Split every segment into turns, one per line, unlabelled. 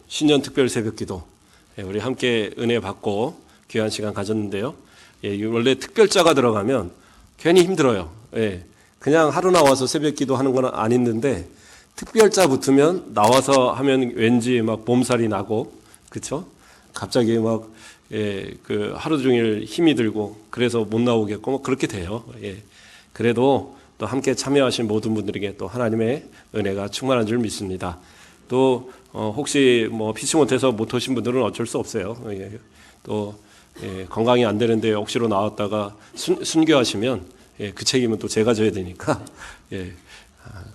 신년 특별 새벽기도 우리 함께 은혜 받고 귀한 시간 가졌는데요. 원래 특별자가 들어가면 괜히 힘들어요. 그냥 하루 나와서 새벽기도 하는 건 안 힘든데 특별자 붙으면 나와서 하면 왠지 막 몸살이 나고, 그렇죠? 갑자기 막 그 하루 종일 힘이 들고 그래서 못 나오겠고 뭐 그렇게 돼요. 그래도 또 함께 참여하신 모든 분들에게 또 하나님의 은혜가 충만한 줄 믿습니다. 또 혹시 뭐 피치 못해서 못 오신 분들은 어쩔 수 없어요. 또 건강이 안 되는데 억지로 나왔다가 순교하시면 그 책임은 또 제가 져야 되니까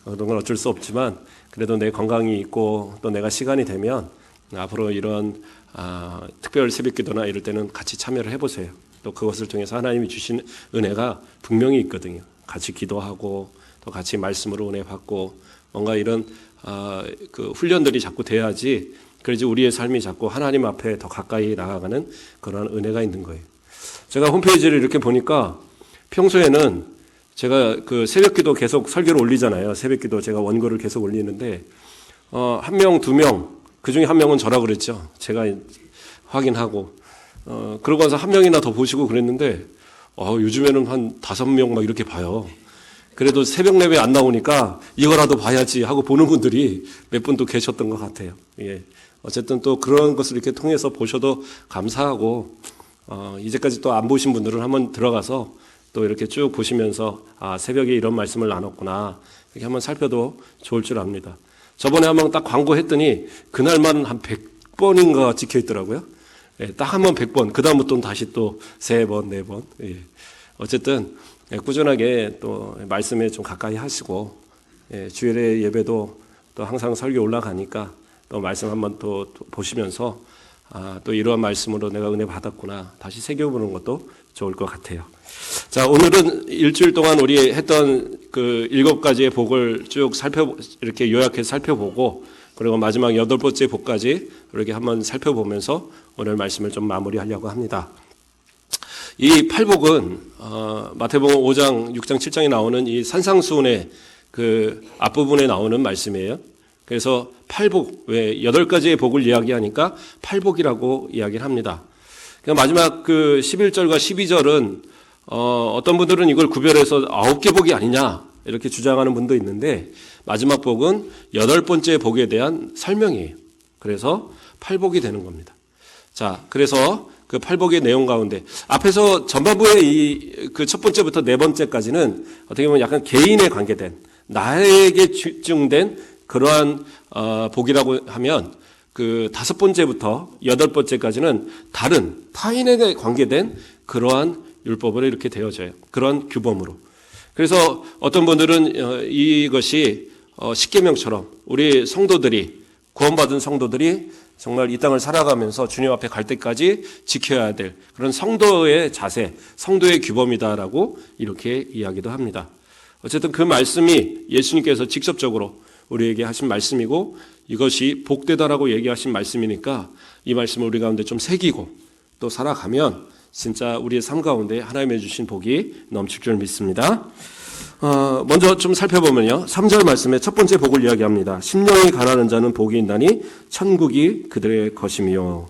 그런 건 어쩔 수 없지만 그래도 내 건강이 있고 또 내가 시간이 되면 앞으로 이런 특별 새벽기도나 이럴 때는 같이 참여를 해보세요. 또 그것을 통해서 하나님이 주신 은혜가 분명히 있거든요. 같이 기도하고 또 같이 말씀으로 은혜 받고 뭔가 이런 그 훈련들이 자꾸 돼야지, 그래야지 우리의 삶이 자꾸 하나님 앞에 더 가까이 나아가는 그런 은혜가 있는 거예요. 제가 홈페이지를 이렇게 보니까 평소에는 제가 그 새벽기도 계속 설교를 올리잖아요. 새벽기도 제가 원고를 계속 올리는데 한 명, 두 명, 그 중에 한 명은 저라 그랬죠. 제가 확인하고 그러고 나서 한 명이나 더 보시고 그랬는데 요즘에는 한 5명 막 이렇게 봐요. 그래도 새벽 예배 안 나오니까 이거라도 봐야지 하고 보는 분들이 몇 분 또 계셨던 것 같아요. 어쨌든 또 그런 것을 이렇게 통해서 보셔도 감사하고 이제까지 또 안 보신 분들은 한번 들어가서 또 이렇게 쭉 보시면서 새벽에 이런 말씀을 나눴구나 이렇게 한번 살펴도 좋을 줄 압니다. 저번에 한번 딱 광고했더니 그날만 한 100번인가 찍혀 있더라고요. 딱 한 번 100번, 그 다음부터는 다시 또 3번, 4번. 어쨌든 꾸준하게 또 말씀에 좀 가까이 하시고 주일의 예배도 또 항상 설교 올라가니까 또 말씀 한번 또 보시면서 또 이러한 말씀으로 내가 은혜 받았구나 다시 새겨보는 것도 좋을 것 같아요. 자, 오늘은 일주일 동안 우리 했던 그 7가지의 복을 쭉 이렇게 요약해서 살펴보고, 그리고 마지막 8번째 복까지 이렇게 한번 살펴보면서 오늘 말씀을 좀 마무리하려고 합니다. 이 8복은 마태복음 5장, 6장, 7장에 나오는 이 산상수훈의 그 앞부분에 나오는 말씀이에요. 그래서 8복, 왜 8가지의 복을 이야기하니까 8복이라고 이야기를 합니다. 마지막 그 11절과 12절은 어떤 분들은 이걸 구별해서 9개 복이 아니냐 이렇게 주장하는 분도 있는데, 마지막 복은 8번째 복에 대한 설명이에요. 그래서 8복이 되는 겁니다. 자, 그래서 그 8복의 내용 가운데 앞에서 전반부의 이 그 첫 번째부터 네 번째까지는 어떻게 보면 약간 개인에 관계된, 나에게 집중된 그러한 복이라고 하면, 그 5번째부터 8번째까지는 다른 타인에게 관계된 그러한 율법으로 이렇게 되어져요. 그런 규범으로. 그래서 어떤 분들은 이것이 십계명처럼 우리 성도들이, 구원받은 성도들이 정말 이 땅을 살아가면서 주님 앞에 갈 때까지 지켜야 될 그런 성도의 자세, 성도의 규범이다라고 이렇게 이야기도 합니다. 어쨌든 그 말씀이 예수님께서 직접적으로 우리에게 하신 말씀이고 이것이 복되다라고 얘기하신 말씀이니까 이 말씀을 우리 가운데 좀 새기고 또 살아가면 진짜 우리의 삶 가운데 하나님의 주신 복이 넘칠 줄 믿습니다. 먼저 좀 살펴보면요. 3절 말씀에 첫 번째 복을 이야기합니다. 심령이 가난한 자는 복이 있나니 천국이 그들의 것이며.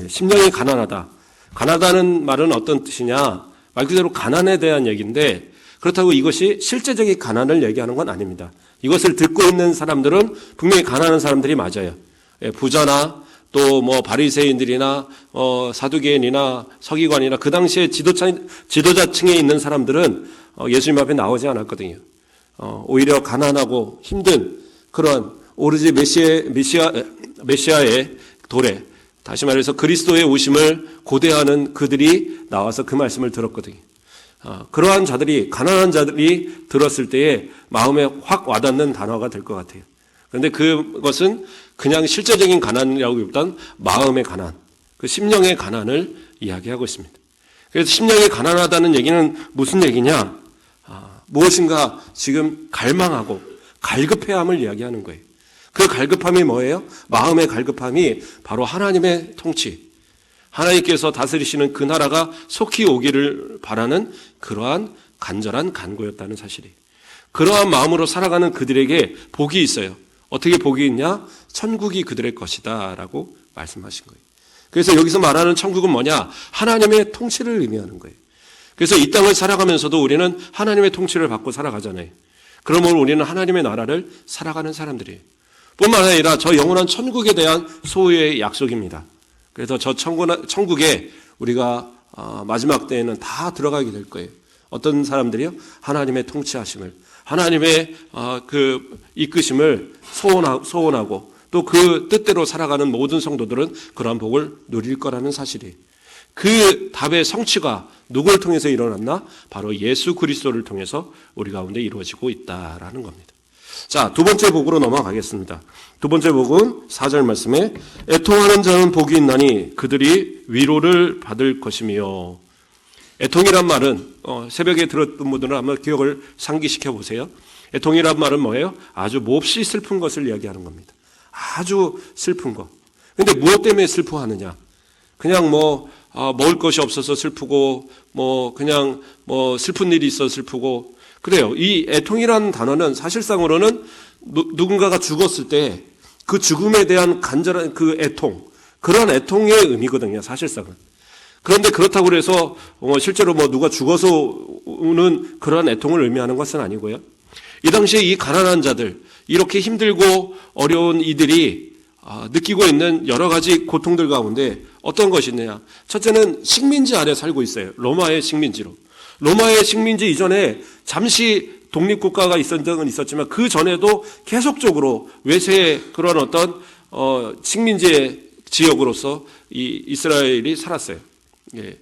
심령이 가난하다. 가난하다는 말은 어떤 뜻이냐? 말 그대로 가난에 대한 얘기인데, 그렇다고 이것이 실제적인 가난을 얘기하는 건 아닙니다. 이것을 듣고 있는 사람들은 분명히 가난한 사람들이 맞아요. 부자나 또 뭐 바리새인들이나 사두개인이나 서기관이나 그 당시에 지도자층에 있는 사람들은 예수님 앞에 나오지 않았거든요. 오히려 가난하고 힘든 그런 오로지 메시아의 도래, 다시 말해서 그리스도의 오심을 고대하는 그들이 나와서 그 말씀을 들었거든요. 그러한 자들이, 가난한 자들이 들었을 때에 마음에 확 와닿는 단어가 될 것 같아요. 그런데 그것은 그냥 실제적인 가난이라기보다는 마음의 가난, 그 심령의 가난을 이야기하고 있습니다. 그래서 심령이 가난하다는 얘기는 무슨 얘기냐? 무엇인가 지금 갈망하고 갈급해함을 이야기하는 거예요. 그 갈급함이 뭐예요? 마음의 갈급함이 바로 하나님의 통치, 하나님께서 다스리시는 그 나라가 속히 오기를 바라는 그러한 간절한 간구였다는 사실이에요. 그러한 마음으로 살아가는 그들에게 복이 있어요. 어떻게 복이 있냐? 천국이 그들의 것이다 라고 말씀하신 거예요. 그래서 여기서 말하는 천국은 뭐냐? 하나님의 통치를 의미하는 거예요. 그래서 이 땅을 살아가면서도 우리는 하나님의 통치를 받고 살아가잖아요. 그러므로 우리는 하나님의 나라를 살아가는 사람들이에요. 뿐만 아니라 저 영원한 천국에 대한 소유의 약속입니다. 그래서 저 천국에 우리가 마지막 때에는 다 들어가게 될 거예요. 어떤 사람들이요? 하나님의 통치하심을, 하나님의 그 이끄심을 소원하고 또 그 뜻대로 살아가는 모든 성도들은 그러한 복을 누릴 거라는 사실이에요. 그 답의 성취가 누구를 통해서 일어났나? 바로 예수 그리스도를 통해서 우리 가운데 이루어지고 있다라는 겁니다. 자, 두 번째 복으로 넘어가겠습니다. 두 번째 복은 4절 말씀에 애통하는 자는 복이 있나니 그들이 위로를 받을 것이며, 애통이란 말은 새벽에 들었던 분들은 한번 기억을 상기시켜 보세요. 애통이란 말은 뭐예요? 아주 몹시 슬픈 것을 이야기하는 겁니다. 아주 슬픈 것. 근데 무엇 때문에 슬퍼하느냐? 그냥 먹을 것이 없어서 슬프고, 그냥 슬픈 일이 있어 슬프고, 그래요. 이 애통이라는 단어는 사실상으로는 누군가가 죽었을 때 그 죽음에 대한 간절한 그 애통, 그런 애통의 의미거든요, 사실상은. 그런데 그렇다고 해서 실제로 누가 죽어서 오는 그런 애통을 의미하는 것은 아니고요. 이 당시에 이 가난한 자들, 이렇게 힘들고 어려운 이들이 느끼고 있는 여러 가지 고통들 가운데 어떤 것이 있느냐. 첫째는 식민지 아래 살고 있어요. 로마의 식민지로. 로마의 식민지 이전에 잠시 독립국가가 있었던 적은 있었지만 그 전에도 계속적으로 외세의 그런 어떤 식민지의 지역으로서 이 이스라엘이 살았어요. 예,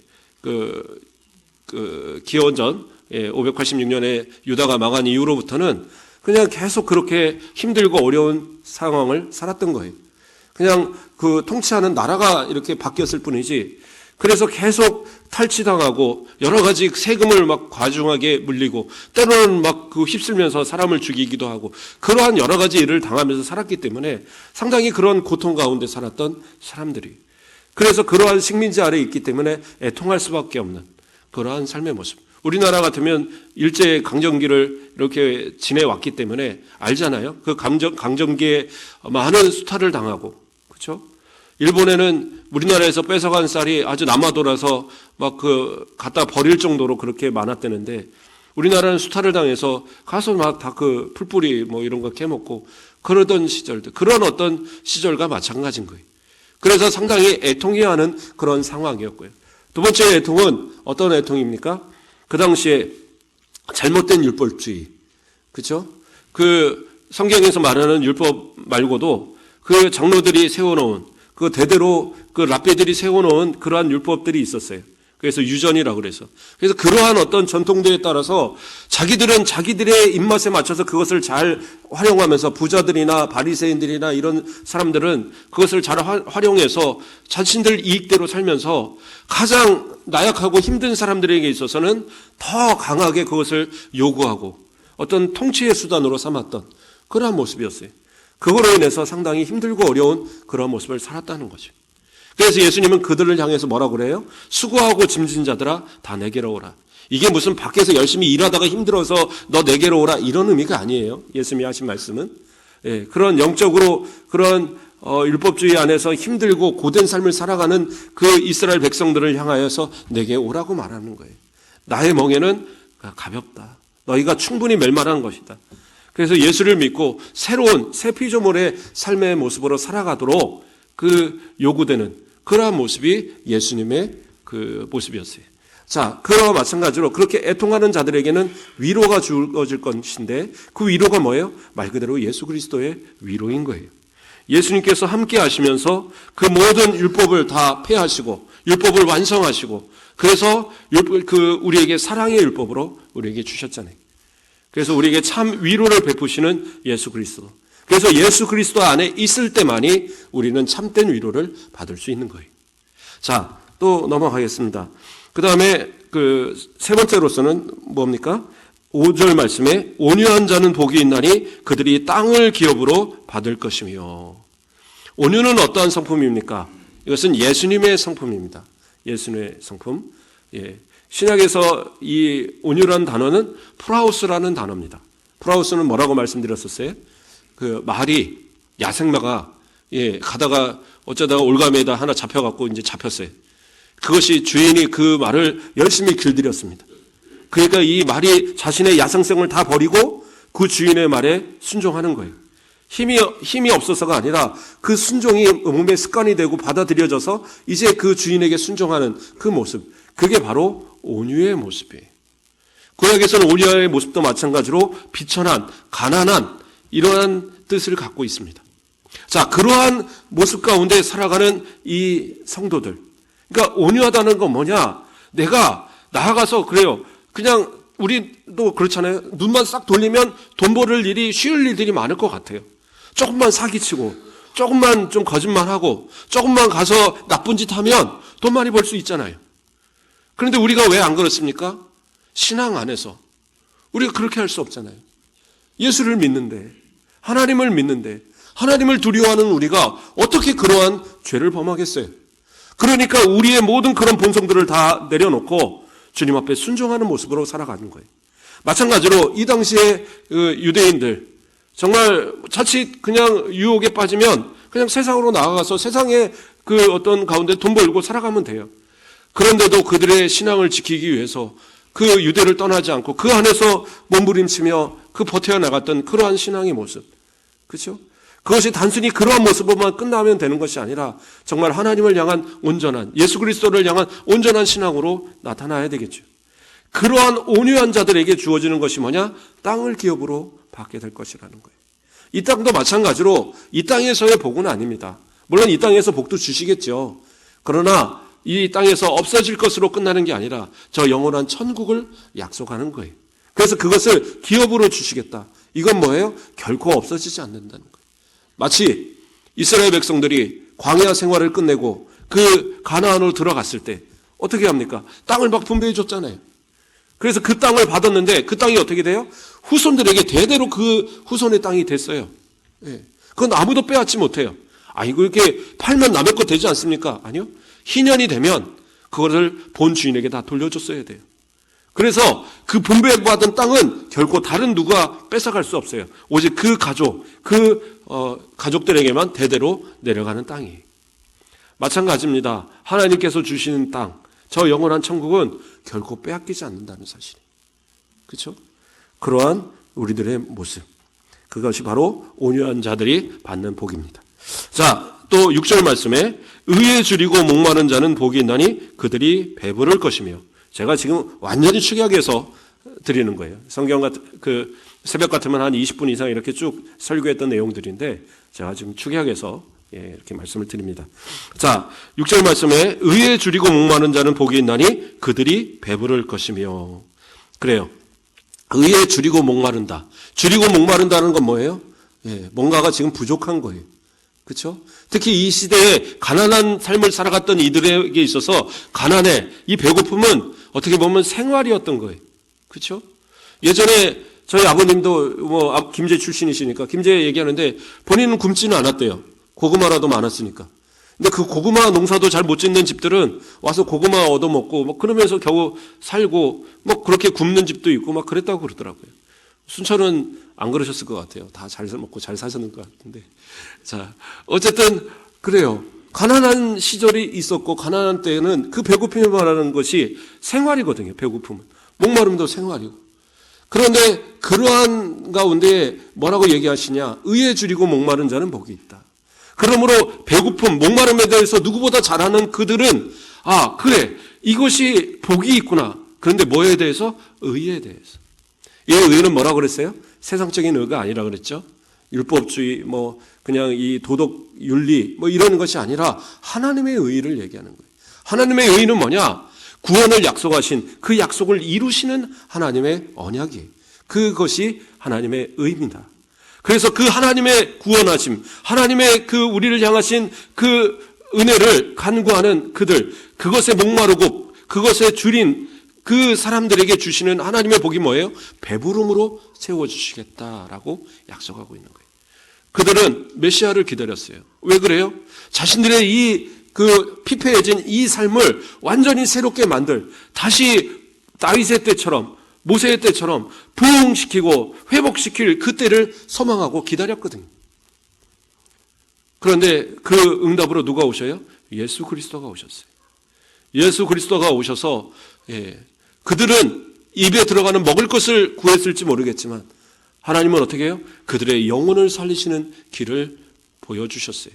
기원전 586년에 유다가 망한 이후로부터는 그냥 계속 그렇게 힘들고 어려운 상황을 살았던 거예요. 그냥 그 통치하는 나라가 이렇게 바뀌었을 뿐이지, 그래서 계속 탈취당하고 여러 가지 세금을 막 과중하게 물리고 때로는 막 휩쓸면서 사람을 죽이기도 하고 그러한 여러 가지 일을 당하면서 살았기 때문에 상당히 그런 고통 가운데 살았던 사람들이, 그래서 그러한 식민지 아래에 있기 때문에 애통할 수밖에 없는 그러한 삶의 모습. 우리나라 같으면 일제 강점기를 이렇게 지내왔기 때문에 알잖아요. 그 강점기에 많은 수탈을 당하고, 그렇죠? 일본에는 우리나라에서 뺏어간 쌀이 아주 남아돌아서 막 갖다 버릴 정도로 그렇게 많았다는데, 우리나라는 수탈을 당해서 가서 막 다 그 풀뿌리 이런 거 캐먹고 그러던 시절들, 그런 어떤 시절과 마찬가지인 거예요. 그래서 상당히 애통해야 하는 그런 상황이었고요. 두 번째 애통은 어떤 애통입니까? 그 당시에 잘못된 율법주의, 그렇죠? 그 성경에서 말하는 율법 말고도 그 장로들이 세워놓은, 그 대대로 그 랍비들이 세워놓은 그러한 율법들이 있었어요. 그래서 유전이라고 그래서. 그래서 그러한 어떤 전통들에 따라서 자기들은 자기들의 입맛에 맞춰서 그것을 잘 활용하면서, 부자들이나 바리새인들이나 이런 사람들은 그것을 잘 활용해서 자신들 이익대로 살면서 가장 나약하고 힘든 사람들에게 있어서는 더 강하게 그것을 요구하고 어떤 통치의 수단으로 삼았던 그러한 모습이었어요. 그거로 인해서 상당히 힘들고 어려운 그런 모습을 살았다는 거죠. 그래서 예수님은 그들을 향해서 뭐라고 그래요? 수고하고 짐진 자들아 다 내게로 오라. 이게 무슨 밖에서 열심히 일하다가 힘들어서 너 내게로 오라 이런 의미가 아니에요. 예수님이 하신 말씀은. 예, 그런 영적으로 그런 율법주의 안에서 힘들고 고된 삶을 살아가는 그 이스라엘 백성들을 향하여서 내게 오라고 말하는 거예요. 나의 멍에는 가볍다. 너희가 충분히 멜만한 것이다. 그래서 예수를 믿고 새로운 새 피조물의 삶의 모습으로 살아가도록 그 요구되는 그러한 모습이 예수님의 그 모습이었어요. 자, 그와 마찬가지로 그렇게 애통하는 자들에게는 위로가 주어질 것인데, 그 위로가 뭐예요? 말 그대로 예수 그리스도의 위로인 거예요. 예수님께서 함께 하시면서 그 모든 율법을 다 폐하시고 율법을 완성하시고, 그래서 우리에게 사랑의 율법으로 우리에게 주셨잖아요. 그래서 우리에게 참 위로를 베푸시는 예수 그리스도. 그래서 예수 그리스도 안에 있을 때만이 우리는 참된 위로를 받을 수 있는 거예요. 자, 또 넘어가겠습니다. 그 다음에 세 번째로서는 뭡니까? 5절 말씀에 온유한 자는 복이 있나니 그들이 땅을 기업으로 받을 것이며. 온유는 어떠한 성품입니까? 이것은 예수님의 성품입니다. 예수님의 성품. 예. 신약에서 이 온유라는 단어는 프라우스라는 단어입니다. 프라우스는 뭐라고 말씀드렸었어요? 그 말이 야생마가 가다가 어쩌다가 올가미에다 하나 잡혀갖고 이제 잡혔어요. 그것이 주인이 그 말을 열심히 길들였습니다. 그러니까 이 말이 자신의 야생성을 다 버리고 그 주인의 말에 순종하는 거예요. 힘이 없어서가 아니라 그 순종이 몸에 습관이 되고 받아들여져서 이제 그 주인에게 순종하는 그 모습, 그게 바로 온유의 모습이에요. 구약에서는 온유의 모습도 마찬가지로 비천한, 가난한 이러한 뜻을 갖고 있습니다. 자, 그러한 모습 가운데 살아가는 이 성도들. 그러니까 온유하다는 건 뭐냐? 내가 나아가서 그래요. 그냥 우리도 그렇잖아요. 눈만 싹 돌리면 돈 벌을 일이 쉬울 일들이 많을 것 같아요. 조금만 사기치고, 조금만 좀 거짓말하고, 조금만 가서 나쁜 짓 하면 돈 많이 벌 수 있잖아요. 그런데 우리가 왜 안 그렇습니까? 신앙 안에서 우리가 그렇게 할 수 없잖아요. 예수를 믿는데, 하나님을 믿는데, 하나님을 두려워하는 우리가 어떻게 그러한 죄를 범하겠어요? 그러니까 우리의 모든 그런 본성들을 다 내려놓고 주님 앞에 순종하는 모습으로 살아가는 거예요. 마찬가지로 이 당시에 유대인들 정말 자칫 그냥 유혹에 빠지면 그냥 세상으로 나아가서 세상의 그 어떤 가운데 돈 벌고 살아가면 돼요. 그런데도 그들의 신앙을 지키기 위해서 그 유대를 떠나지 않고 그 안에서 몸부림치며 그 버텨 나갔던 그러한 신앙의 모습. 그렇죠? 그것이 단순히 그러한 모습으로만 끝나면 되는 것이 아니라 정말 하나님을 향한 온전한, 예수 그리스도를 향한 온전한 신앙으로 나타나야 되겠죠. 그러한 온유한 자들에게 주어지는 것이 뭐냐? 땅을 기업으로 받게 될 것이라는 거예요. 이 땅도 마찬가지로 이 땅에서의 복은 아닙니다. 물론 이 땅에서 복도 주시겠죠. 그러나 이 땅에서 없어질 것으로 끝나는 게 아니라 저 영원한 천국을 약속하는 거예요. 그래서 그것을 기업으로 주시겠다. 이건 뭐예요? 결코 없어지지 않는다는 거예요. 마치 이스라엘 백성들이 광야 생활을 끝내고 그 가나안으로 들어갔을 때 어떻게 합니까? 땅을 막 분배해 줬잖아요. 그래서 그 땅을 받았는데 그 땅이 어떻게 돼요? 후손들에게 대대로 그 후손의 땅이 됐어요. 그건 아무도 빼앗지 못해요. 이거 이렇게 팔면 남의 것 되지 않습니까? 아니요. 희년이 되면 그거를 본 주인에게 다 돌려줬어야 돼요. 그래서 그 분배받은 땅은 결코 다른 누가 뺏어갈 수 없어요. 오직 그 가족, 가족들에게만 대대로 내려가는 땅이에요. 마찬가지입니다. 하나님께서 주시는 땅, 저 영원한 천국은 결코 빼앗기지 않는다는 사실이에요. 그렇죠? 그러한 우리들의 모습, 그것이 바로 온유한 자들이 받는 복입니다. 자, 또 6절 말씀에 의에 줄이고 목마른 자는 복이 있나니 그들이 배부를 것이며, 제가 지금 완전히 축약해서 드리는 거예요. 성경 같은 그 새벽 같으면 한 20분 이상 이렇게 쭉 설교했던 내용들인데 제가 지금 축약해서 이렇게 말씀을 드립니다. 자, 6절 말씀에 의에 줄이고 목마른 자는 복이 있나니 그들이 배부를 것이며. 그래요. 의에 줄이고 목마른다. 줄이고 목마른다는 건 뭐예요? 뭔가가 지금 부족한 거예요. 그렇죠? 특히 이 시대에 가난한 삶을 살아갔던 이들에게 있어서 가난해, 이 배고픔은 어떻게 보면 생활이었던 거예요. 그렇죠? 예전에 저희 아버님도 김제 출신이시니까 김제 얘기하는데 본인은 굶지는 않았대요. 고구마라도 많았으니까. 근데 그 고구마 농사도 잘 못 짓는 집들은 와서 고구마 얻어먹고 그러면서 겨우 살고 그렇게 굶는 집도 있고 그랬다고 그러더라고요. 순천은 안 그러셨을 것 같아요. 다 잘 먹고 잘 사셨는 것 같은데. 자, 어쨌든 그래요. 가난한 시절이 있었고 가난한 때에는 그 배고픔을 말하는 것이 생활이거든요. 배고픔은. 목마름도 생활이고. 그런데 그러한 가운데 뭐라고 얘기하시냐? 의에 줄이고 목마른 자는 복이 있다. 그러므로 배고픔, 목마름에 대해서 누구보다 잘 아는 그들은 그래, 이것이 복이 있구나. 그런데 뭐에 대해서? 의에 대해서. 이 의는 뭐라고 그랬어요? 세상적인 의가 아니라 그랬죠. 율법주의, 그냥 이 도덕 윤리, 이런 것이 아니라 하나님의 의를 얘기하는 거예요. 하나님의 의는 뭐냐? 구원을 약속하신 그 약속을 이루시는 하나님의 언약이에요. 그것이 하나님의 의입니다. 그래서 그 하나님의 구원하심, 하나님의 그 우리를 향하신 그 은혜를 간구하는 그들, 그것에 목마르고 그것에 줄인 그 사람들에게 주시는 하나님의 복이 뭐예요? 배부름으로 채워주시겠다라고 약속하고 있는 거예요. 그들은 메시아를 기다렸어요. 왜 그래요? 자신들의 이 피폐해진 이 삶을 완전히 새롭게 만들, 다시 다윗의 때처럼, 모세의 때처럼 부흥시키고 회복시킬 그때를 소망하고 기다렸거든요. 그런데 그 응답으로 누가 오셔요? 예수 그리스도가 오셨어요. 예수 그리스도가 오셔서 그들은 입에 들어가는 먹을 것을 구했을지 모르겠지만 하나님은 어떻게 해요? 그들의 영혼을 살리시는 길을 보여주셨어요.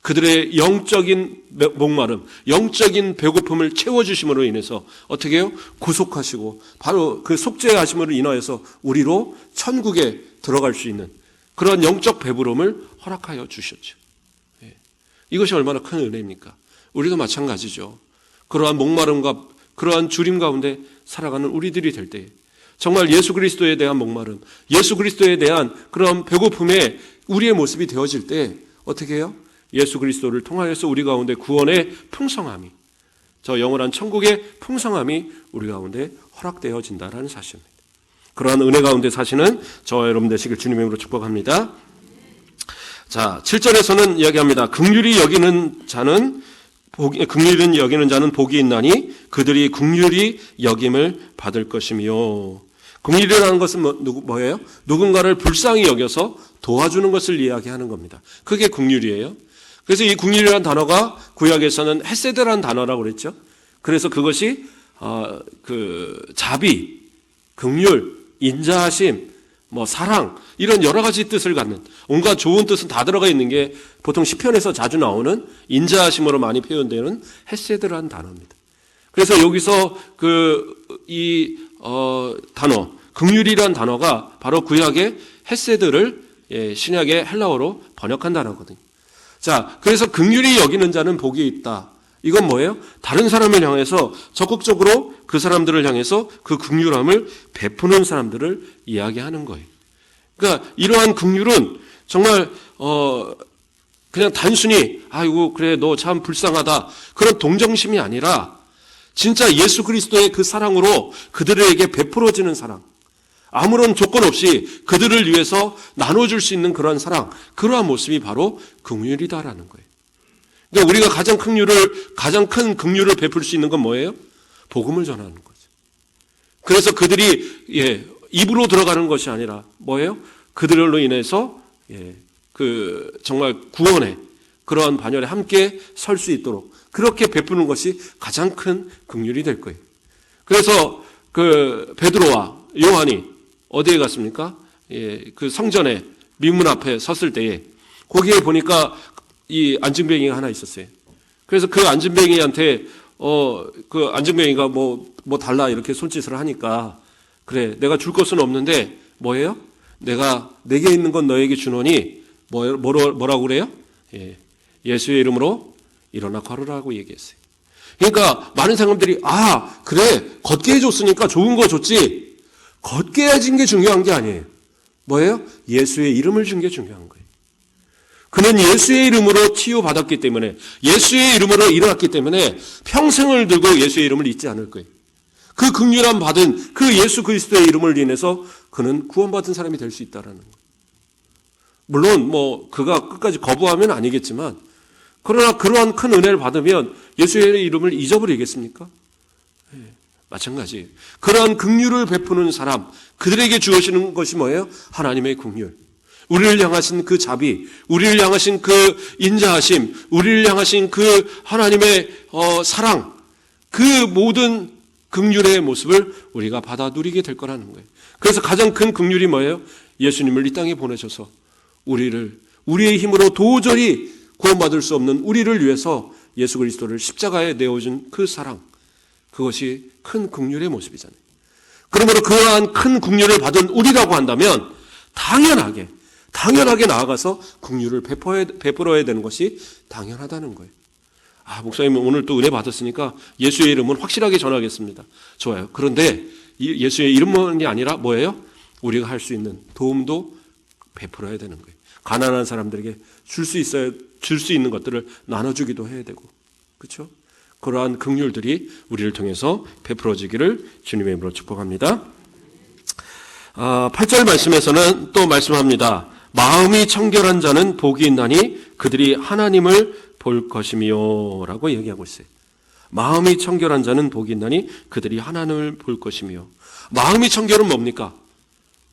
그들의 영적인 목마름, 영적인 배고픔을 채워주심으로 인해서 어떻게 해요? 구속하시고 바로 그 속죄하심으로 인하여서 우리로 천국에 들어갈 수 있는 그런 영적 배부름을 허락하여 주셨죠. 이것이 얼마나 큰 은혜입니까? 우리도 마찬가지죠. 그러한 목마름과 그러한 주림 가운데 살아가는 우리들이 될 때 정말 예수 그리스도에 대한 목마름, 예수 그리스도에 대한 그런 배고픔에 우리의 모습이 되어질 때 어떻게 해요? 예수 그리스도를 통하여서 우리 가운데 구원의 풍성함이, 저 영원한 천국의 풍성함이 우리 가운데 허락되어진다라는 사실입니다. 그러한 은혜 가운데 사시는 저와 여러분 되시길 주님의 이름으로 축복합니다. 자, 7절에서는 이야기합니다. 긍휼히 여기는 자는 복이 있나니 그들이 긍휼히 여김을 받을 것이며. 긍휼이라는 것은 뭐예요? 누군가를 불쌍히 여겨서 도와주는 것을 이야기하는 겁니다. 그게 긍휼이에요. 그래서 이 긍휼이라는 단어가 구약에서는 헤세드라는 단어라고 그랬죠. 그래서 그것이 자비, 긍휼, 인자하심, 사랑 이런 여러 가지 뜻을 갖는 온갖 좋은 뜻은 다 들어가 있는 게 보통 시편에서 자주 나오는 인자하심으로 많이 표현되는 헤세드라는 단어입니다. 그래서 여기서 단어 긍휼이라는 단어가 바로 구약의 헤세드를 신약의 헬라어로 번역한 단어거든요. 자, 그래서 긍휼히 여기는 자는 복이 있다. 이건 뭐예요? 다른 사람을 향해서 적극적으로 그 사람들을 향해서 그 긍휼함을 베푸는 사람들을 이야기하는 거예요. 그러니까 이러한 긍휼은 정말 그냥 단순히 아이고 그래 너 참 불쌍하다 그런 동정심이 아니라 진짜 예수 그리스도의 그 사랑으로 그들에게 베풀어지는 사랑, 아무런 조건 없이 그들을 위해서 나눠줄 수 있는 그러한 사랑, 그러한 모습이 바로 긍휼이다라는 거예요. 그러니까 우리가 가장 큰 긍휼을 베풀 수 있는 건 뭐예요? 복음을 전하는 거죠. 그래서 그들이 입으로 들어가는 것이 아니라 뭐예요? 그들로 인해서 정말 구원의 그러한 반열에 함께 설 수 있도록 그렇게 베푸는 것이 가장 큰 긍휼이 될 거예요. 그래서 베드로와 요한이 어디에 갔습니까? 그 성전에 민문 앞에 섰을 때에 거기에 보니까 이 안진뱅이가 하나 있었어요. 그래서 그 안진뱅이한테 그 안진뱅이가 뭐 달라 이렇게 손짓을 하니까 그래 내가 줄 것은 없는데 뭐예요? 내게 있는 건 너에게 주노니 뭐라고 그래요? 예수의 이름으로 일어나 걸으라고 얘기했어요. 그러니까 많은 사람들이 그래 걷게 해줬으니까 좋은 거 줬지 걷게 해준 게 중요한 게 아니에요. 뭐예요? 예수의 이름을 준 게 중요한 거예요. 그는 예수의 이름으로 치유받았기 때문에 예수의 이름으로 일어났기 때문에 평생을 들고 예수의 이름을 잊지 않을 거예요. 그 긍휼함 받은 그 예수 그리스도의 이름을 인해서 그는 구원받은 사람이 될 수 있다라는 거예요. 물론 그가 끝까지 거부하면 아니겠지만 그러나 그러한 큰 은혜를 받으면 예수의 이름을 잊어버리겠습니까? 마찬가지예요. 그러한 긍휼을 베푸는 사람, 그들에게 주어지는 것이 뭐예요? 하나님의 긍휼. 우리를 향하신 그 자비, 우리를 향하신 그 인자하심, 우리를 향하신 그 하나님의 사랑, 그 모든 긍휼의 모습을 우리가 받아 누리게 될 거라는 거예요. 그래서 가장 큰 긍휼이 뭐예요? 예수님을 이 땅에 보내셔서 우리의 힘으로 도저히 구원받을 수 없는 우리를 위해서 예수 그리스도를 십자가에 내어준 그 사랑, 그것이 큰 긍휼의 모습이잖아요. 그러므로 그러한 큰 긍휼을 받은 우리라고 한다면 당연하게 나아가서 긍휼을 베풀어야 되는 것이 당연하다는 거예요. 목사님 오늘 또 은혜 받았으니까 예수의 이름은 확실하게 전하겠습니다. 좋아요. 그런데 예수의 이름만이 아니라 뭐예요? 우리가 할 수 있는 도움도 베풀어야 되는 거예요. 가난한 사람들에게 줄 수 있는 것들을 나눠주기도 해야 되고, 그렇죠? 그러한 긍휼들이 우리를 통해서 베풀어지기를 주님의 이름으로 축복합니다. 8절 말씀에서는 또 말씀합니다. 마음이 청결한 자는 복이 있나니 그들이 하나님을 볼 것이며 라고 얘기하고 있어요. 마음이 청결한 자는 복이 있나니 그들이 하나님을 볼 것이며. 마음이 청결은 뭡니까?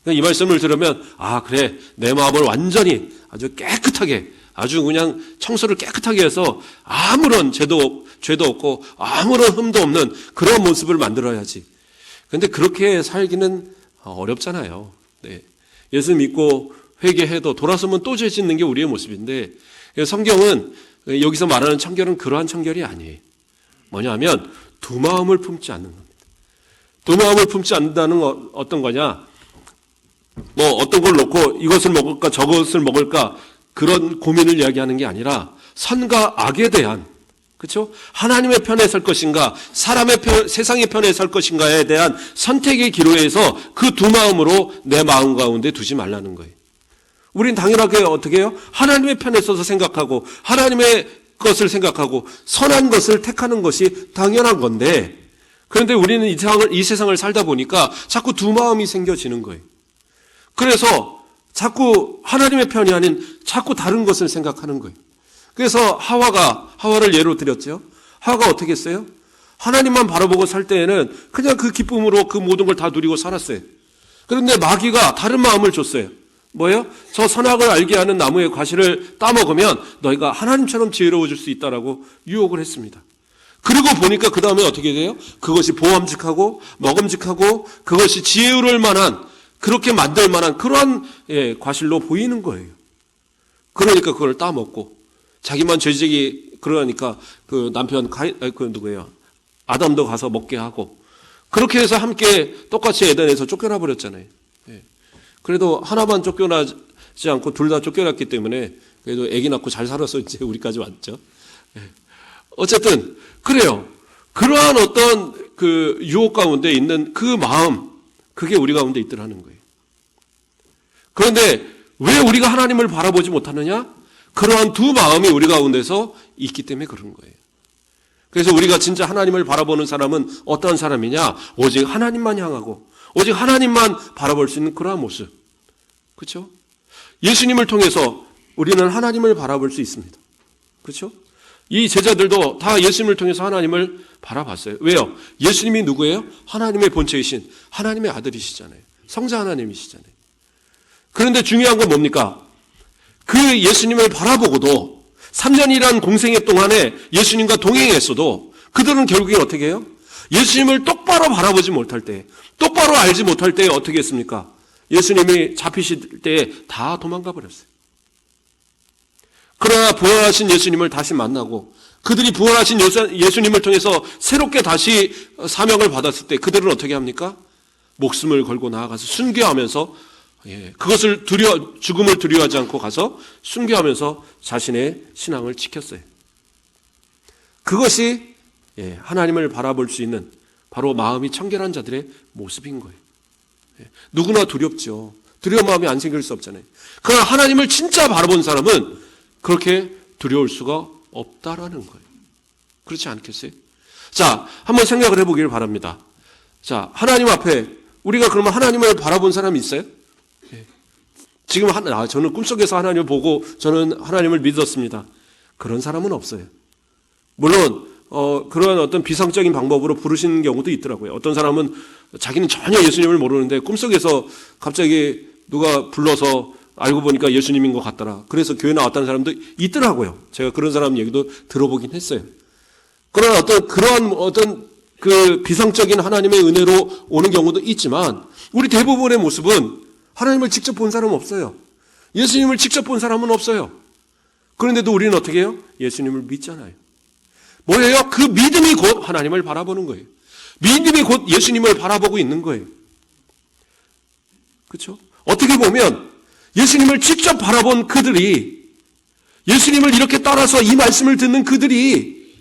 이 말씀을 들으면 그래 내 마음을 완전히 아주 깨끗하게 아주 그냥 청소를 깨끗하게 해서 아무런 죄도 없고 아무런 흠도 없는 그런 모습을 만들어야지. 그런데 그렇게 살기는 어렵잖아요. 네. 예수 믿고 회개해도 돌아서면 또 죄 짓는 게 우리의 모습인데, 성경은 여기서 말하는 청결은 그러한 청결이 아니에요. 뭐냐면 두 마음을 품지 않는 겁니다. 두 마음을 품지 않는다는 건 어떤 거냐? 뭐 어떤 걸 놓고 이것을 먹을까 저것을 먹을까 그런 고민을 이야기하는 게 아니라 선과 악에 대한, 그렇죠? 하나님의 편에 설 것인가 사람의 편, 세상의 편에 설 것인가에 대한 선택의 기로에서 그 두 마음으로 내 마음 가운데 두지 말라는 거예요. 우린 당연하게 어떻게 해요? 하나님의 편에 서서 생각하고 하나님의 것을 생각하고 선한 것을 택하는 것이 당연한 건데, 그런데 우리는 이 세상을 살다 보니까 자꾸 두 마음이 생겨지는 거예요. 그래서 자꾸 하나님의 편이 아닌 자꾸 다른 것을 생각하는 거예요. 그래서 하와를 예로 들었죠. 하와가 어떻게 했어요? 하나님만 바라보고 살 때에는 그냥 그 기쁨으로 그 모든 걸 다 누리고 살았어요. 그런데 마귀가 다른 마음을 줬어요. 뭐예요? 저 선악을 알게 하는 나무의 과실을 따먹으면 너희가 하나님처럼 지혜로워질 수 있다라고 유혹을 했습니다. 그리고 보니까 그 다음에 어떻게 돼요? 그것이 보암직하고 먹음직하고 그것이 지혜로울 만한, 그렇게 만들 만한 그러한 과실로 보이는 거예요. 그러니까 그걸 따먹고 자기만 죄지기, 그러니까 그 남편 누구예요? 아담도 가서 먹게 하고, 그렇게 해서 함께 똑같이 에덴에서 쫓겨나 버렸잖아요. 그래도 하나만 쫓겨나지 않고 둘 다 쫓겨났기 때문에 그래도 아기 낳고 잘 살아서 이제 우리까지 왔죠. 어쨌든 그래요. 그러한 어떤 그 유혹 가운데 있는 그 마음, 그게 우리 가운데 있더라는 거예요. 그런데 왜 우리가 하나님을 바라보지 못하느냐? 그러한 두 마음이 우리 가운데서 있기 때문에 그런 거예요. 그래서 우리가 진짜 하나님을 바라보는 사람은 어떤 사람이냐? 오직 하나님만 향하고 오직 하나님만 바라볼 수 있는 그러한 모습. 그렇죠? 예수님을 통해서 우리는 하나님을 바라볼 수 있습니다. 그렇죠? 이 제자들도 다 예수님을 통해서 하나님을 바라봤어요. 왜요? 예수님이 누구예요? 하나님의 본체이신 하나님의 아들이시잖아요. 성자 하나님이시잖아요. 그런데 중요한 건 뭡니까? 그 예수님을 바라보고도 3년이란 공생애 동안에 예수님과 동행했어도 그들은 결국에 어떻게 해요? 예수님을 똑바로 바라보지 못할 때, 똑바로 알지 못할 때에 어떻게 했습니까? 예수님이 잡히실 때에 다 도망가 버렸어요. 그러나 부활하신 예수님을 다시 만나고 그들이 부활하신 예수님을 통해서 새롭게 다시 사명을 받았을 때 그들은 어떻게 합니까? 목숨을 걸고 나아가서 순교하면서, 그것을 죽음을 두려워하지 않고 가서 순교하면서 자신의 신앙을 지켰어요. 그것이 하나님을 바라볼 수 있는 바로 마음이 청결한 자들의 모습인 거예요. 누구나 두렵죠. 두려운 마음이 안 생길 수 없잖아요. 그러나 하나님을 진짜 바라본 사람은 그렇게 두려울 수가 없다라는 거예요. 그렇지 않겠어요? 자, 한번 생각을 해보기를 바랍니다. 자, 하나님 앞에 우리가 그러면 하나님을 바라본 사람이 있어요? 지금 저는 꿈속에서 하나님을 보고 저는 하나님을 믿었습니다. 그런 사람은 없어요. 물론 그런 어떤 비상적인 방법으로 부르시는 경우도 있더라고요. 어떤 사람은 자기는 전혀 예수님을 모르는데 꿈속에서 갑자기 누가 불러서 알고 보니까 예수님인 것 같더라. 그래서 교회 나왔다는 사람도 있더라고요. 제가 그런 사람 얘기도 들어보긴 했어요. 그러나 그러한 그 비상적인 하나님의 은혜로 오는 경우도 있지만 우리 대부분의 모습은 하나님을 직접 본 사람은 없어요. 예수님을 직접 본 사람은 없어요. 그런데도 우리는 어떻게 해요? 예수님을 믿잖아요. 뭐예요? 그 믿음이 곧 하나님을 바라보는 거예요. 믿음이 곧 예수님을 바라보고 있는 거예요. 그렇죠? 어떻게 보면 예수님을 직접 바라본 그들이, 예수님을 이렇게 따라서 이 말씀을 듣는 그들이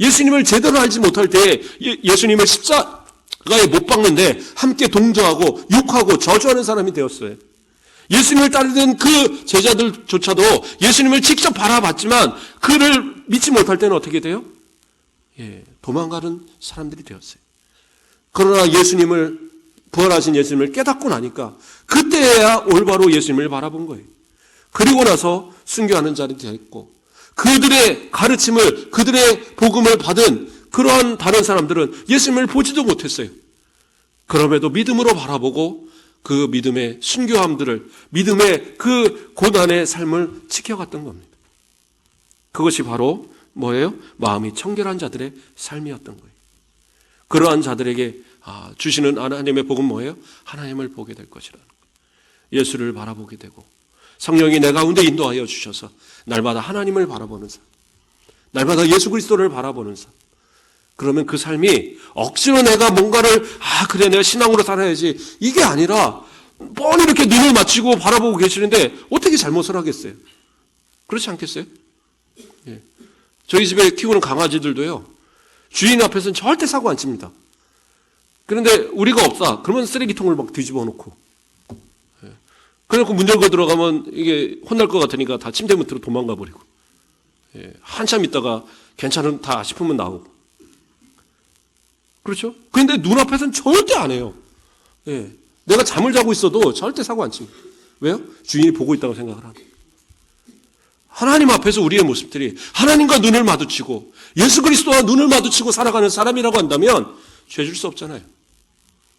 예수님을 제대로 알지 못할 때 예수님을 십자가에 못 박는데 함께 동조하고 욕하고 저주하는 사람이 되었어요. 예수님을 따르는 그 제자들조차도 예수님을 직접 바라봤지만 그를 믿지 못할 때는 어떻게 돼요? 도망가는 사람들이 되었어요. 그러나 부활하신 예수님을 깨닫고 나니까 그때야 올바로 예수님을 바라본 거예요. 그리고 나서 순교하는 자들이 되었고 그들의 가르침을, 그들의 복음을 받은 그러한 다른 사람들은 예수님을 보지도 못했어요. 그럼에도 믿음으로 바라보고 그 믿음의 순교함들을, 믿음의 그 고난의 삶을 지켜갔던 겁니다. 그것이 바로 뭐예요? 마음이 청결한 자들의 삶이었던 거예요. 그러한 자들에게 주시는 하나님의 복은 뭐예요? 하나님을 보게 될 것이라는 거예요. 예수를 바라보게 되고 성령이 내 가운데 인도하여 주셔서 날마다 하나님을 바라보는 삶, 날마다 예수 그리스도를 바라보는 삶. 그러면 그 삶이 억지로 내가 뭔가를 그래 내가 신앙으로 살아야지 이게 아니라 뻔히 이렇게 눈을 맞추고 바라보고 계시는데 어떻게 잘못을 하겠어요? 그렇지 않겠어요? 예. 저희 집에 키우는 강아지들도요, 주인 앞에서는 절대 사고 안 칩니다. 그런데 우리가 없다 그러면 쓰레기통을 막 뒤집어 놓고, 그래놓고 문 열고 들어가면 이게 혼날 것 같으니까 다 침대 밑으로 도망가 버리고, 한참 있다가 괜찮다 싶으면 나오고. 그렇죠? 그런데 눈앞에서는 절대 안 해요. 내가 잠을 자고 있어도 절대 사고 안 칩니다. 왜요? 주인이 보고 있다고 생각을 하는. 하나님 앞에서 우리의 모습들이 하나님과 눈을 마주치고 예수 그리스도와 눈을 마주치고 살아가는 사람이라고 한다면 죄 줄 수 없잖아요.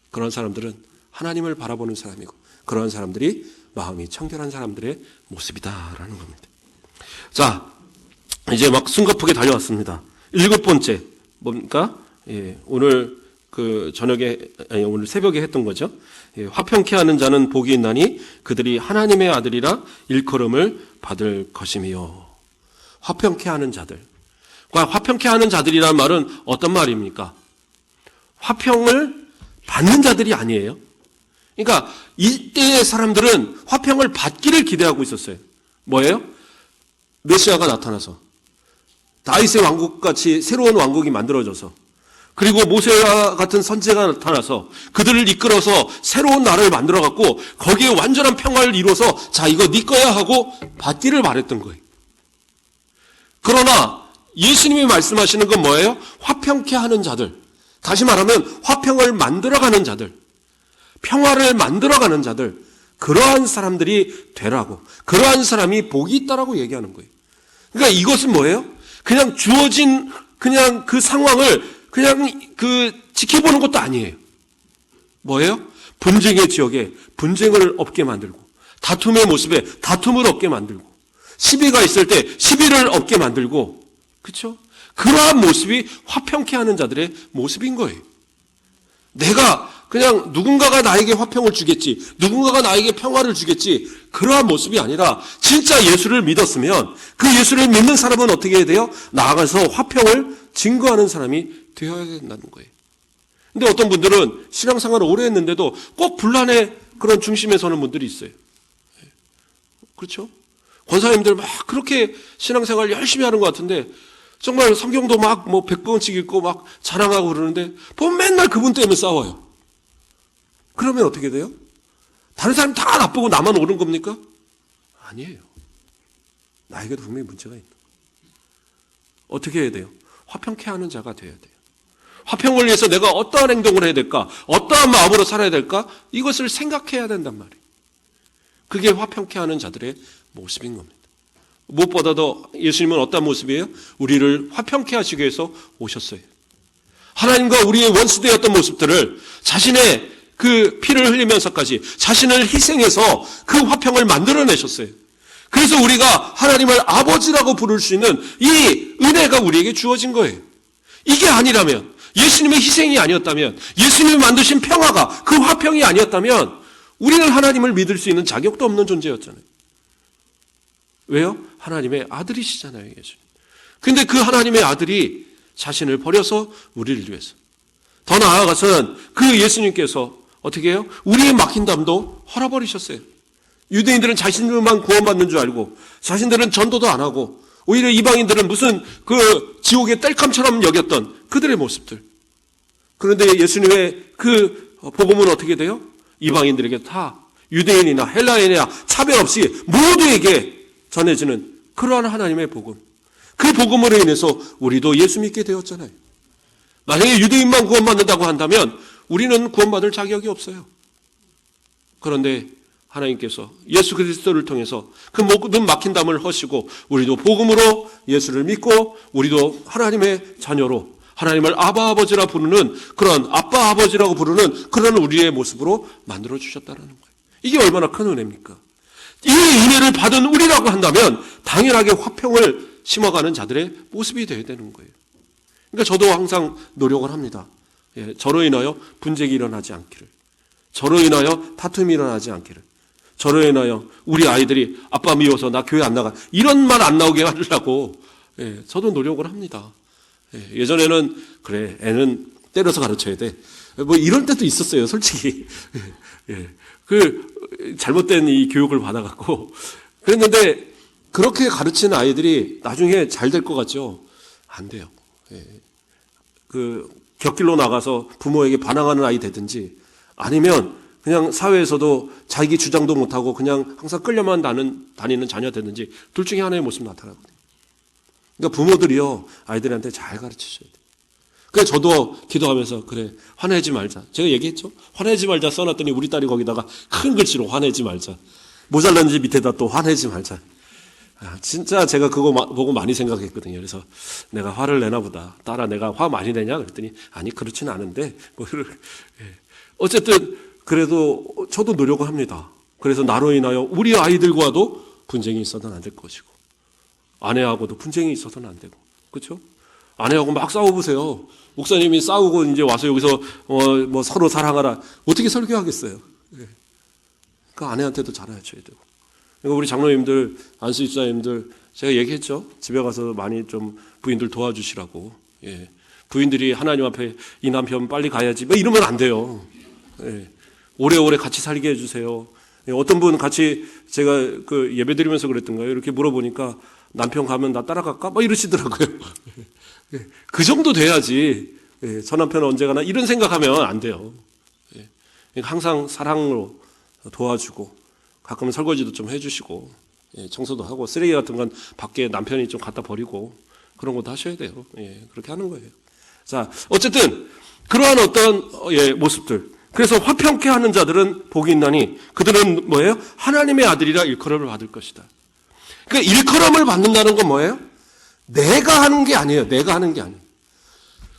그런 사람들은 하나님을 바라보는 사람이고 그런 사람들이 마음이 청결한 사람들의 모습이다라는 겁니다. 자, 이제 막 숨가쁘게 달려왔습니다. 7번째 뭡니까? 오늘 저녁에 오늘 새벽에 했던 거죠. 화평케 하는 자는 복이 있나니 그들이 하나님의 아들이라 일컬음을 받을 것이며. 화평케 하는 자들. 화평케 하는 자들이라는 말은 어떤 말입니까? 화평을 받는 자들이 아니에요. 그러니까 이때의 사람들은 화평을 받기를 기대하고 있었어요. 뭐예요? 메시아가 나타나서 다윗의 왕국같이 새로운 왕국이 만들어져서, 그리고 모세와 같은 선지자가 나타나서 그들을 이끌어서 새로운 나라를 만들어갖고 거기에 완전한 평화를 이루어서 자 이거 네 거야 하고 받기를 바랬던 거예요. 그러나 예수님이 말씀하시는 건 뭐예요? 화평케 하는 자들, 다시 말하면 화평을 만들어가는 자들, 평화를 만들어가는 자들, 그러한 사람들이 되라고, 그러한 사람이 복이 있다라고 얘기하는 거예요. 그러니까 이것은 뭐예요? 그냥 주어진 그냥 그 상황을 그냥 지켜보는 것도 아니에요. 뭐예요? 분쟁의 지역에 분쟁을 없게 만들고, 다툼의 모습에 다툼을 없게 만들고, 시비가 있을 때 시비를 없게 만들고, 그렇죠? 그러한 모습이 화평케 하는 자들의 모습인 거예요. 내가 그냥 누군가가 나에게 화평을 주겠지, 누군가가 나에게 평화를 주겠지, 그러한 모습이 아니라 진짜 예수를 믿었으면 그 예수를 믿는 사람은 어떻게 해야 돼요? 나아가서 화평을 증거하는 사람이 되어야 된다는 거예요. 근데 어떤 분들은 신앙생활을 오래 했는데도 꼭 분란의 그런 중심에 서는 분들이 있어요. 그렇죠? 권사님들 막 그렇게 신앙생활 열심히 하는 것 같은데 정말 성경도 막 100권씩 읽고 막 자랑하고 그러는데 보면 맨날 그분 때문에 싸워요. 그러면 어떻게 돼요? 다른 사람 다 나쁘고 나만 옳은 겁니까? 아니에요. 나에게도 분명히 문제가 있는 거예요. 어떻게 해야 돼요? 화평케 하는 자가 되어야 돼요. 화평을 위해서 내가 어떠한 행동을 해야 될까? 어떠한 마음으로 살아야 될까? 이것을 생각해야 된단 말이에요. 그게 화평케 하는 자들의 모습인 겁니다. 무엇보다도 예수님은 어떤 모습이에요? 우리를 화평케 하시기 위해서 오셨어요. 하나님과 우리의 원수되었던 모습들을 자신의 그 피를 흘리면서까지 자신을 희생해서 그 화평을 만들어내셨어요. 그래서 우리가 하나님을 아버지라고 부를 수 있는 이 은혜가 우리에게 주어진 거예요. 이게 아니라면, 예수님의 희생이 아니었다면, 예수님이 만드신 평화가 그 화평이 아니었다면 우리는 하나님을 믿을 수 있는 자격도 없는 존재였잖아요. 왜요? 하나님의 아들이시잖아요, 예수님. 근데 그 하나님의 아들이 자신을 버려서 우리를 위해서, 더 나아가서는 그 예수님께서 어떻게 해요? 우리의 막힌 담도 헐어버리셨어요. 유대인들은 자신들만 구원받는 줄 알고 자신들은 전도도 안 하고 오히려 이방인들은 무슨 그 지옥의 땔감처럼 여겼던 그들의 모습들. 그런데 예수님의 그 복음은 어떻게 돼요? 이방인들에게 다 유대인이나 헬라인이나 차별 없이 모두에게 전해지는 그러한 하나님의 복음. 그 복음으로 인해서 우리도 예수 믿게 되었잖아요. 만약에 유대인만 구원받는다고 한다면 우리는 구원받을 자격이 없어요. 그런데 하나님께서 예수 그리스도를 통해서 그 모든 막힌 담을 허시고 우리도 복음으로 예수를 믿고 우리도 하나님의 자녀로 하나님을 아바 아버지라 부르는 그런 아빠 아버지라고 부르는 그런 우리의 모습으로 만들어 주셨다는 거예요. 이게 얼마나 큰 은혜입니까? 이 은혜를 받은 우리라고 한다면 당연하게 화평을 심어가는 자들의 모습이 되어야 되는 거예요. 그러니까 저도 항상 노력을 합니다. 예, 저로 인하여 분쟁이 일어나지 않기를, 저로 인하여 다툼이 일어나지 않기를, 저로 인하여 우리 아이들이 아빠 미워서 나 교회 안 나가, 이런 말 안 나오게 하려고 예, 저도 노력을 합니다. 예, 예전에는 그래 애는 때려서 가르쳐야 돼, 뭐 이런 때도 있었어요, 솔직히. 예, 그 잘못된 이 교육을 받아갖고 그랬는데, 그렇게 가르치는 아이들이 나중에 잘 될 것 같죠? 안 돼요. 예, 그 곁길로 나가서 부모에게 반항하는 아이 되든지, 아니면 그냥 사회에서도 자기 주장도 못하고 그냥 항상 끌려만 다니는 자녀 되든지, 둘 중에 하나의 모습 나타나거든요. 그러니까 부모들이요, 아이들한테 잘 가르치셔야 돼요. 그래서 저도 기도하면서 그래 화내지 말자, 제가 얘기했죠. 화내지 말자 써놨더니 우리 딸이 거기다가 큰 글씨로 화내지 말자, 모자란지 밑에다 또 화내지 말자. 진짜 제가 그거 보고 많이 생각했거든요. 그래서 내가 화를 내나 보다, 딸아 내가 화 많이 내냐 그랬더니 아니 그렇지는 않은데 뭐 어쨌든 그래도 저도 노력을 합니다. 그래서 나로 인하여 우리 아이들과도 분쟁이 있어서는 안 될 것이고, 아내하고도 분쟁이 있어서는 안 되고, 그렇죠? 아내하고 막 싸워보세요. 목사님이 싸우고 이제 와서 여기서 뭐 서로 사랑하라, 어떻게 설교하겠어요? 그 아내한테도 잘해줘야 되고. 그러니까 우리 장로님들, 안수 집사님들, 제가 얘기했죠. 집에 가서 많이 좀 부인들 도와주시라고. 예. 부인들이 하나님 앞에 이 남편 빨리 가야지, 뭐 이러면 안 돼요. 예. 오래오래 같이 살게 해주세요. 예. 어떤 분 같이 제가 그 예배 드리면서 그랬던가요? 이렇게 물어보니까 남편 가면 나 따라갈까? 뭐 이러시더라고요. 예. 그 정도 돼야지. 예. 저 남편은 언제 가나 이런 생각하면 안 돼요. 예. 그러니까 항상 사랑으로 도와주고, 가끔은 설거지도 좀 해주시고, 예, 청소도 하고, 쓰레기 같은 건 밖에 남편이 좀 갖다 버리고, 그런 것도 하셔야 돼요. 예, 그렇게 하는 거예요. 자, 어쨌든 그러한 어떤 모습들. 그래서 화평케 하는 자들은 복이 있나니 그들은 뭐예요? 하나님의 아들이라 일컬음을 받을 것이다. 그러니까 일컬음을 받는다는 건 뭐예요? 내가 하는 게 아니에요. 내가 하는 게 아니에요.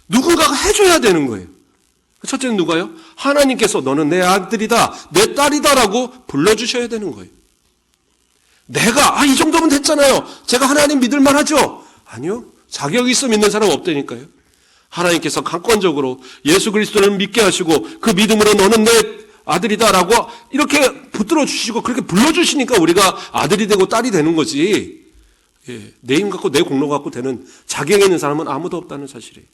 누군가가 해줘야 되는 거예요. 첫째는 누가요? 하나님께서 너는 내 아들이다, 내 딸이다라고 불러주셔야 되는 거예요. 내가 이 정도면 됐잖아요, 제가 하나님 믿을만 하죠? 아니요, 자격이 있어 믿는 사람 없다니까요. 하나님께서 강권적으로 예수 그리스도를 믿게 하시고 그 믿음으로 너는 내 아들이다라고 이렇게 붙들어 주시고 그렇게 불러주시니까 우리가 아들이 되고 딸이 되는 거지. 예, 내 힘 갖고 내 공로 갖고 되는 자격이 있는 사람은 아무도 없다는 사실이에요.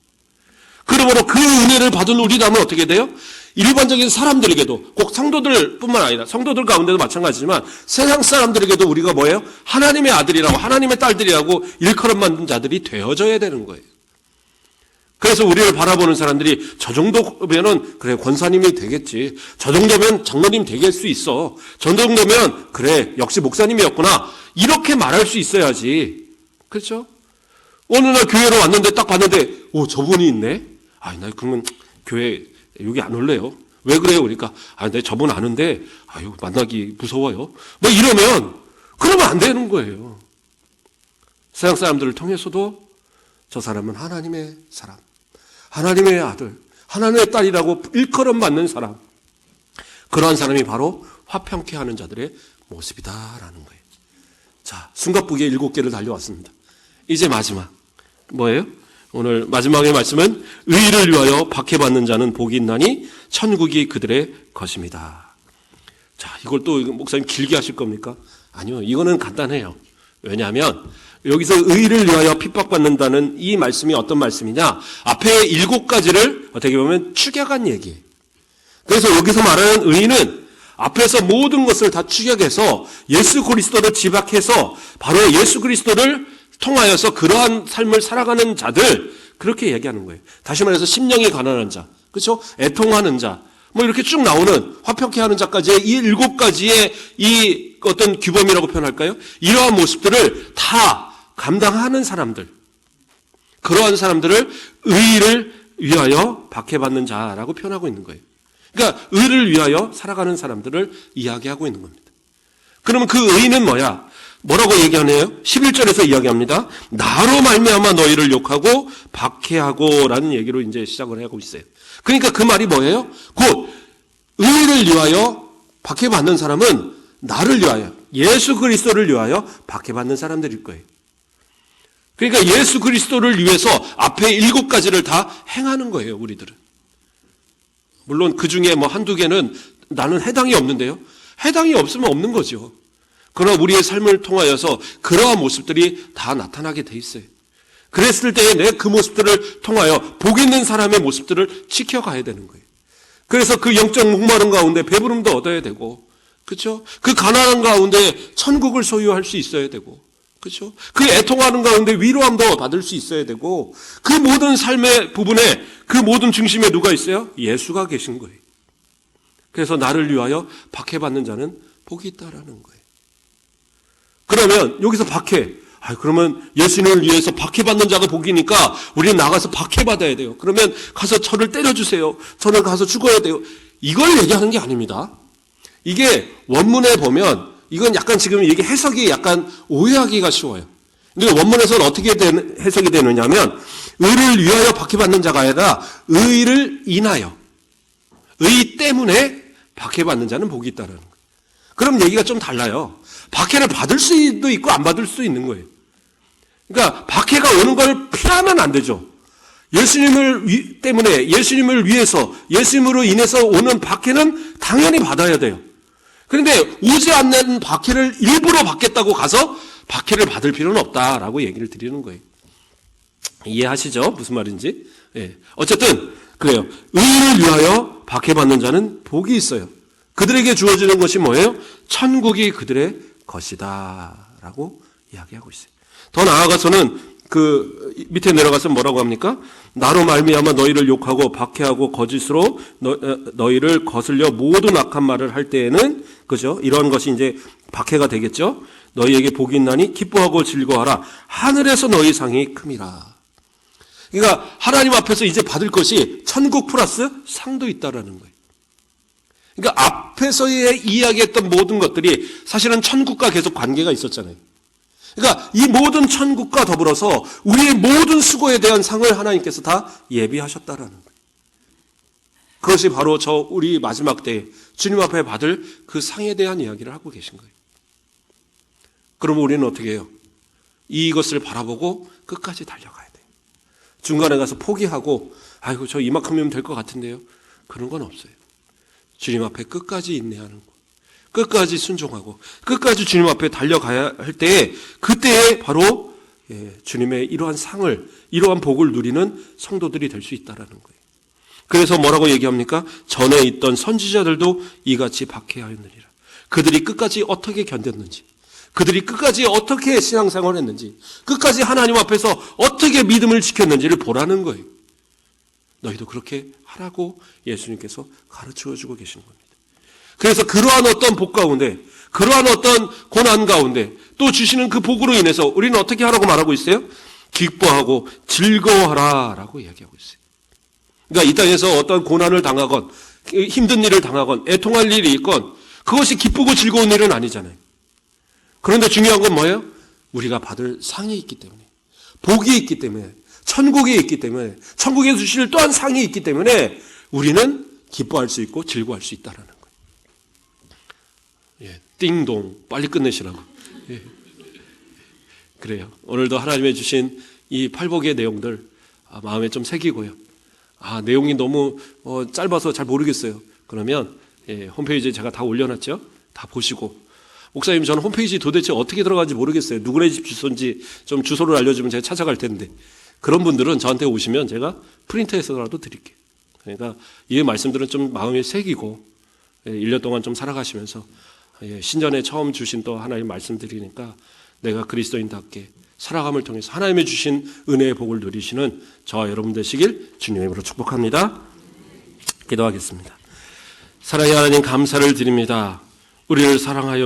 그러므로 그 은혜를 받은 우리라면 어떻게 돼요? 일반적인 사람들에게도, 꼭 성도들 뿐만 아니라 성도들 가운데도 마찬가지지만 세상 사람들에게도 우리가 뭐예요? 하나님의 아들이라고, 하나님의 딸들이라고 일컬음 받는 자들이 되어져야 되는 거예요. 그래서 우리를 바라보는 사람들이 저 정도면은 그래 권사님이 되겠지, 저 정도면 장로님 되게 수 있어, 저 정도면 그래 역시 목사님이었구나, 이렇게 말할 수 있어야지. 그렇죠? 어느 날 교회로 왔는데 딱 봤는데 저분이 있네? 나 그러면 교회 여기 안 올래요. 왜 그래요? 그러니까 내 저분 아는데 만나기 무서워요. 뭐 이러면 그러면 안 되는 거예요. 세상 사람들을 통해서도 저 사람은 하나님의 사람, 하나님의 아들, 하나님의 딸이라고 일컬음 받는 사람, 그러한 사람이 바로 화평케 하는 자들의 모습이다라는 거예요. 자, 숨가쁘게 7개를 달려왔습니다. 이제 마지막 뭐예요? 오늘 마지막의 말씀은 의를 위하여 박해받는 자는 복이 있나니 천국이 그들의 것입니다. 자, 이걸 또 목사님 길게 하실 겁니까? 아니요, 이거는 간단해요. 왜냐하면 여기서 의를 위하여 핍박받는다는 이 말씀이 어떤 말씀이냐, 앞에 7가지를 어떻게 보면 축약한 얘기예요. 그래서 여기서 말하는 의는 앞에서 모든 것을 다 축약해서 예수 그리스도를 지박해서 바로 예수 그리스도를 통하여서 그러한 삶을 살아가는 자들, 그렇게 얘기하는 거예요. 다시 말해서 심령이 가난한 자, 그렇죠? 애통하는 자, 뭐 이렇게 쭉 나오는 화평케 하는 자까지의 이 7가지의 이 어떤 규범이라고 표현할까요? 이러한 모습들을 다 감당하는 사람들, 그러한 사람들을 의를 위하여 박해받는 자라고 표현하고 있는 거예요. 그러니까 의를 위하여 살아가는 사람들을 이야기하고 있는 겁니다. 그러면 그 의는 뭐야? 뭐라고 얘기하네요? 11절에서 이야기합니다. 나로 말미암아 너희를 욕하고 박해하고 라는 얘기로 이제 시작을 하고 있어요. 그러니까 그 말이 뭐예요? 곧 의를 위하여 박해받는 사람은 나를 위하여, 예수 그리스도를 위하여 박해받는 사람들일 거예요. 그러니까 예수 그리스도를 위해서 앞에 7가지를 다 행하는 거예요, 우리들은. 물론 그 중에 뭐 한두 개는 나는 해당이 없는데요. 해당이 없으면 없는 거죠. 그러나 우리의 삶을 통하여서 그러한 모습들이 다 나타나게 돼 있어요. 그랬을 때에 내 그 모습들을 통하여 복 있는 사람의 모습들을 지켜가야 되는 거예요. 그래서 그 영적 목마름 가운데 배부름도 얻어야 되고, 그렇죠? 그 가난한 가운데 천국을 소유할 수 있어야 되고, 그렇죠? 그 애통하는 가운데 위로함도 받을 수 있어야 되고, 그 모든 삶의 부분에 그 모든 중심에 누가 있어요? 예수가 계신 거예요. 그래서 나를 위하여 박해받는 자는 복이 있다라는 거예요. 그러면 여기서 박해, 그러면 예수님을 위해서 박해받는 자가 복이니까 우리는 나가서 박해받아야 돼요. 그러면 가서 저를 때려주세요. 저는 가서 죽어야 돼요. 이걸 얘기하는 게 아닙니다. 이게 원문에 보면 이건 약간 지금 이게 해석이 약간 오해하기가 쉬워요. 근데 원문에서는 어떻게 해석이 되느냐 하면 의를 위하여 박해받는 자가 아니라 의를 인하여, 의 때문에 박해받는 자는 복이 있다는 거예요. 그럼 얘기가 좀 달라요. 박해를 받을 수도 있고 안 받을 수도 있는 거예요. 그러니까 박해가 오는 걸 피하면 안 되죠. 예수님을 때문에, 예수님을 위해서, 예수님으로 인해서 오는 박해는 당연히 받아야 돼요. 그런데 오지 않는 박해를 일부러 받겠다고 가서 박해를 받을 필요는 없다라고 얘기를 드리는 거예요. 이해하시죠? 무슨 말인지? 예. 어쨌든 그래요. 의를 위하여 박해받는 자는 복이 있어요. 그들에게 주어지는 것이 뭐예요? 천국이 그들의 것이다 라고 이야기하고 있어요. 더 나아가서는 그 밑에 내려가서 뭐라고 합니까? 나로 말미암아 너희를 욕하고 박해하고 거짓으로 너희를 거슬려 모든 악한 말을 할 때에는, 그죠? 이런 것이 이제 박해가 되겠죠? 너희에게 복이 있나니 기뻐하고 즐거워하라. 하늘에서 너희 상이 큼이라. 그러니까 하나님 앞에서 이제 받을 것이 천국 플러스 상도 있다라는 거예요. 그러니까 앞에서의 이야기했던 모든 것들이 사실은 천국과 계속 관계가 있었잖아요. 그러니까 이 모든 천국과 더불어서 우리의 모든 수고에 대한 상을 하나님께서 다 예비하셨다라는 거예요. 그것이 바로 우리 마지막 때에 주님 앞에 받을 그 상에 대한 이야기를 하고 계신 거예요. 그러면 우리는 어떻게 해요? 이것을 바라보고 끝까지 달려가야 돼요. 중간에 가서 포기하고 아이고 저 이만큼이면 될 것 같은데요. 그런 건 없어요. 주님 앞에 끝까지 인내하는 것, 끝까지 순종하고 끝까지 주님 앞에 달려가야 할 때에 그때에 바로 주님의 이러한 상을, 이러한 복을 누리는 성도들이 될 수 있다라는 거예요. 그래서 뭐라고 얘기합니까? 전에 있던 선지자들도 이같이 박해하였느니라. 그들이 끝까지 어떻게 견뎠는지, 그들이 끝까지 어떻게 신앙생활을 했는지, 끝까지 하나님 앞에서 어떻게 믿음을 지켰는지를 보라는 거예요. 너희도 그렇게 하라고 예수님께서 가르쳐주고 계신 겁니다. 그래서 그러한 어떤 복 가운데, 그러한 어떤 고난 가운데 또 주시는 그 복으로 인해서 우리는 어떻게 하라고 말하고 있어요? 기뻐하고 즐거워하라 라고 이야기하고 있어요. 그러니까 이 땅에서 어떤 고난을 당하건 힘든 일을 당하건 애통할 일이 있건 그것이 기쁘고 즐거운 일은 아니잖아요. 그런데 중요한 건 뭐예요? 우리가 받을 상이 있기 때문에, 복이 있기 때문에, 천국이 있기 때문에, 천국에 주실 또한 상이 있기 때문에 우리는 기뻐할 수 있고 즐거워할 수 있다는 거예요. 예, 띵동 빨리 끝내시라고. 예. 그래요. 오늘도 하나님의 주신 이 팔복의 내용들 마음에 좀 새기고요. 내용이 너무 짧아서 잘 모르겠어요. 그러면 홈페이지에 제가 다 올려놨죠. 다 보시고, 목사님 저는 홈페이지 도대체 어떻게 들어가는지 모르겠어요. 누구네 집 주소인지 좀 주소를 알려주면 제가 찾아갈 텐데, 그런 분들은 저한테 오시면 제가 프린트해서라도 드릴게요. 그러니까 이 말씀들은 좀 마음에 새기고 1년 동안 좀 살아가시면서 신전에 처음 주신 또 하나님 말씀드리니까 내가 그리스도인답게 살아감을 통해서 하나님의 주신 은혜의 복을 누리시는 저와 여러분 되시길 주님의 이름으로 축복합니다. 기도하겠습니다. 사랑의 하나님 감사를 드립니다. 우리를 사랑하여